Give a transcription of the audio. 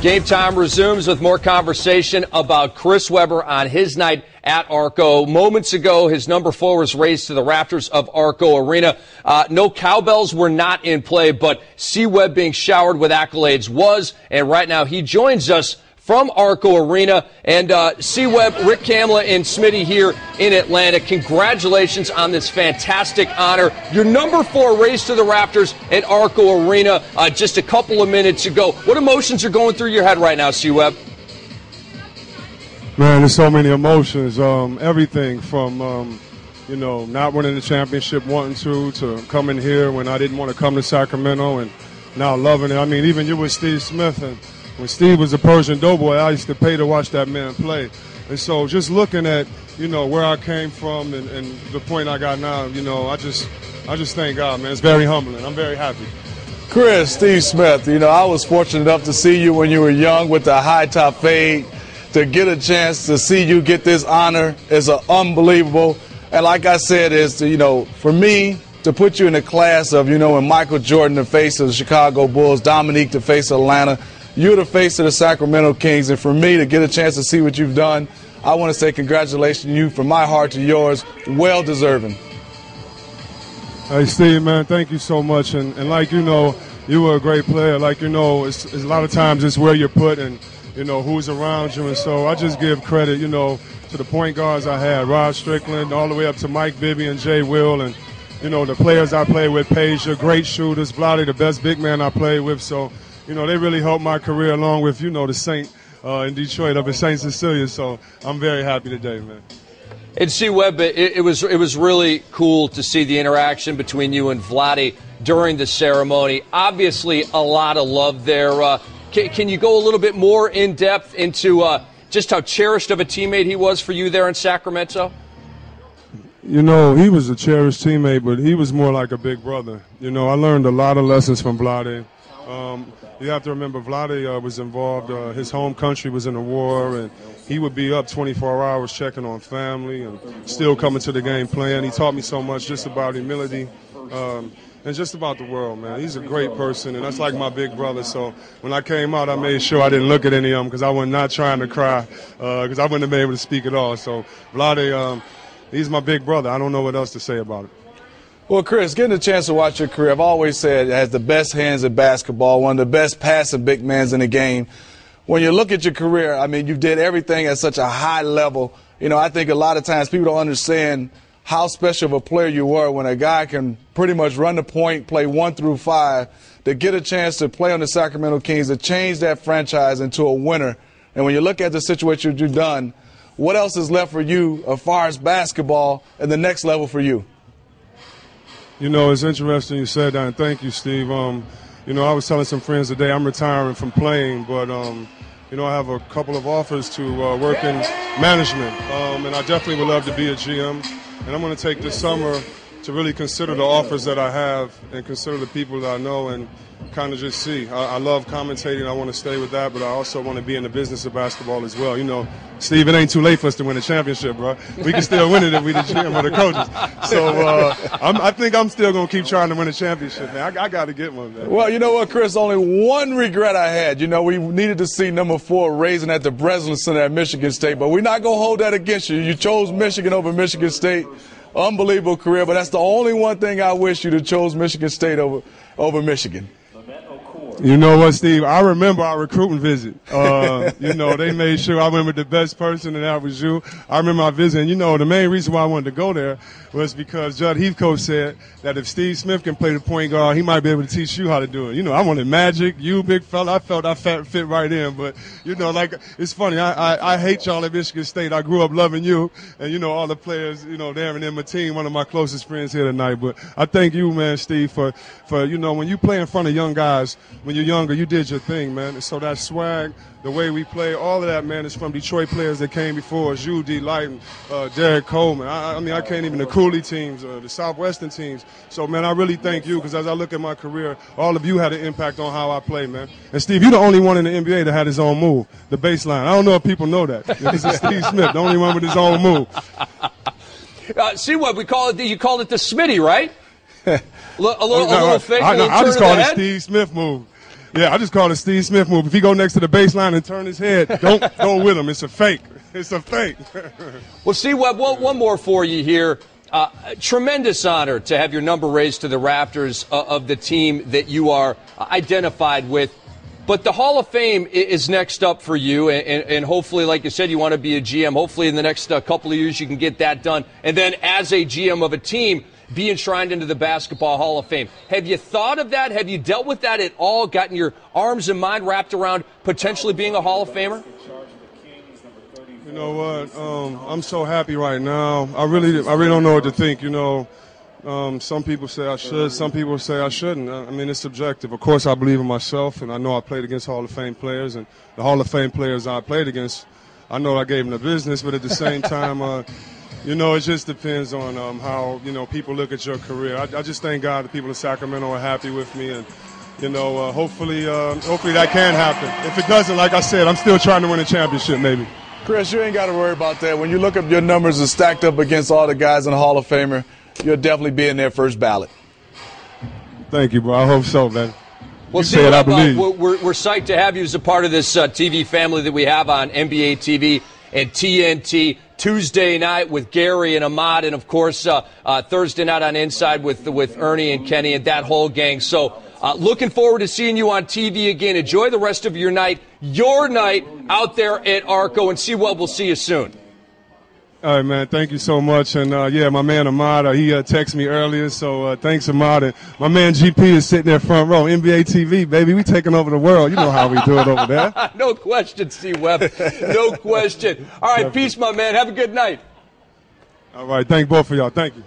Game time resumes with more conversation about Chris Webber on his night at Arco. Moments ago, his number 4 was raised to the rafters of Arco Arena. No cowbells were not in play, but C-Webb being showered with accolades was, and right now he joins us from Arco Arena. And C-Webb, Rick Kamla, and Smitty here in Atlanta. Congratulations on this fantastic honor. Your number 4 raised to the rafters at Arco Arena just a couple of minutes ago. What emotions are going through your head right now, C-Webb? Man, there's so many emotions. Everything from, not winning the championship, wanting to coming here when I didn't want to come to Sacramento, and now loving it. I mean, even you with Steve Smith, and when Steve was a Persian doughboy, I used to pay to watch that man play. And so just looking at, where I came from and the point I got now, I just thank God, man. It's very humbling. I'm very happy. Chris, Steve Smith, I was fortunate enough to see you when you were young with the high top fade. To get a chance to see you get this honor is unbelievable. And like I said, for me, to put you in the class of, when Michael Jordan, the face of the Chicago Bulls, Dominique, the face of Atlanta, you're the face of the Sacramento Kings, and for me to get a chance to see what you've done, I want to say congratulations to you from my heart to yours. Well deserving. Hey, Steve, man, thank you so much. And like you were a great player. Like it's a lot of times it's where you're put and who's around you. And so I just give credit, to the point guards I had, Rod Strickland, all the way up to Mike Bibby and Jay Will, and the players I played with, Paige, great shooters, Vlade, the best big man I played with. So. They really helped my career along with, the Saint in Detroit up at St. Cecilia. So I'm very happy today, man. And C-Webb, it was really cool to see the interaction between you and Vlade during the ceremony. Obviously, a lot of love there. Can you go a little bit more in depth into just how cherished of a teammate he was for you there in Sacramento? He was a cherished teammate, but he was more like a big brother. I learned a lot of lessons from Vlade. You have to remember, Vlade was involved. His home country was in a war, and he would be up 24 hours checking on family and still coming to the game playing. He taught me so much just about humility and just about the world, man. He's a great person, and that's like my big brother. So when I came out, I made sure I didn't look at any of them because I was not trying to cry because I wouldn't have been able to speak at all. So Vlade, he's my big brother. I don't know what else to say about it. Well, Chris, getting a chance to watch your career, I've always said it has the best hands in basketball, one of the best passing big men in the game. When you look at your career, I mean, you did everything at such a high level. I think a lot of times people don't understand how special of a player you were when a guy can pretty much run the point, play 1 through 5, to get a chance to play on the Sacramento Kings, to change that franchise into a winner. And when you look at the situation you've done, what else is left for you as far as basketball and the next level for you? It's interesting you said that, and thank you, Steve. I was telling some friends today I'm retiring from playing, but, I have a couple of offers to work in management, and I definitely would love to be a GM. And I'm going to take this summer to really consider the offers that I have and consider the people that I know and kind of just see. I love commentating. I want to stay with that, but I also want to be in the business of basketball as well. Steve, it ain't too late for us to win a championship, bro. We can still win it if we the GM or the coaches. So I think I'm still going to keep trying to win a championship, man. I got to get one, man. Well, you know what, Chris? Only one regret I had. We needed to see number 4 raising at the Breslin Center at Michigan State, but we're not going to hold that against you. You chose Michigan over Michigan State. Unbelievable career, but that's the only one thing I wish you'd have chose Michigan State over Michigan. You know what, Steve? I remember our recruiting visit. They made sure I went with the best person, and that was you. I remember our visit. And, the main reason why I wanted to go there was because Judd Heathcote said that if Steve Smith can play the point guard, he might be able to teach you how to do it. I wanted magic, you big fella. I felt I fit right in. But, it's funny. I hate y'all at Michigan State. I grew up loving you and, all the players, there and in my team, one of my closest friends here tonight. But I thank you, man, Steve, for when you play in front of young guys, when you're younger, you did your thing, man. And so that swag, the way we play, all of that, man, is from Detroit players that came before us, you, D. Light, and Derek Coleman. I can't even the Cooley teams, the Southwestern teams. So, man, I really thank you because as I look at my career, all of you had an impact on how I play, man. And, Steve, you're the only one in the NBA that had his own move, the baseline. I don't know if people know that. This is Steve Smith, the only one with his own move. C-Webb, you called it the Smitty, right? A little fake. I just call it the Steve Smith move. Yeah, I just call it Steve Smith move. If he go next to the baseline and turn his head, don't go with him. It's a fake. It's a fake. Well, Steve Webb, one more for you here. Tremendous honor to have your number raised to the Raptors of the team that you are identified with. But the Hall of Fame is next up for you, and hopefully, like you said, you want to be a GM. Hopefully in the next couple of years you can get that done. And then as a GM of a team, be enshrined into the Basketball Hall of Fame. Have you thought of that? Have you dealt with that at all, gotten your arms and mind wrapped around potentially being a Hall of Famer? You know what? I'm so happy right now. I really don't know what to think. You know, some people say I should. Some people say I shouldn't. I mean, it's subjective. Of course, I believe in myself, and I know I played against Hall of Fame players, and the Hall of Fame players I played against, I know I gave them the business. But at the same time, you know, it just depends on how, you know, people look at your career. I just thank God the people in Sacramento are happy with me, and you know, hopefully that can happen. If it doesn't, like I said, I'm still trying to win a championship, maybe. Chris, you ain't got to worry about that. When you look up your numbers and stacked up against all the guys in the Hall of Famer, you'll definitely be in their first ballot. Thank you, bro. I hope so, man. Well, you said I believe. We're psyched to have you as a part of this TV family that we have on NBA TV and TNT. Tuesday night with Gary and Ahmad, and of course Thursday night on Inside with Ernie and Kenny and that whole gang. So looking forward to seeing you on TV again. Enjoy the rest of your night out there at Arco, and we'll see you soon. All right, man. Thank you so much. And, yeah, my man Ahmad, he texted me earlier, so thanks, Ahmad. And my man GP is sitting there front row. NBA TV, baby. We taking over the world. You know how we do it over there. No question, Steve Webb. No question. All right, peace, my man. Have a good night. All right. Thank both of y'all. Thank you.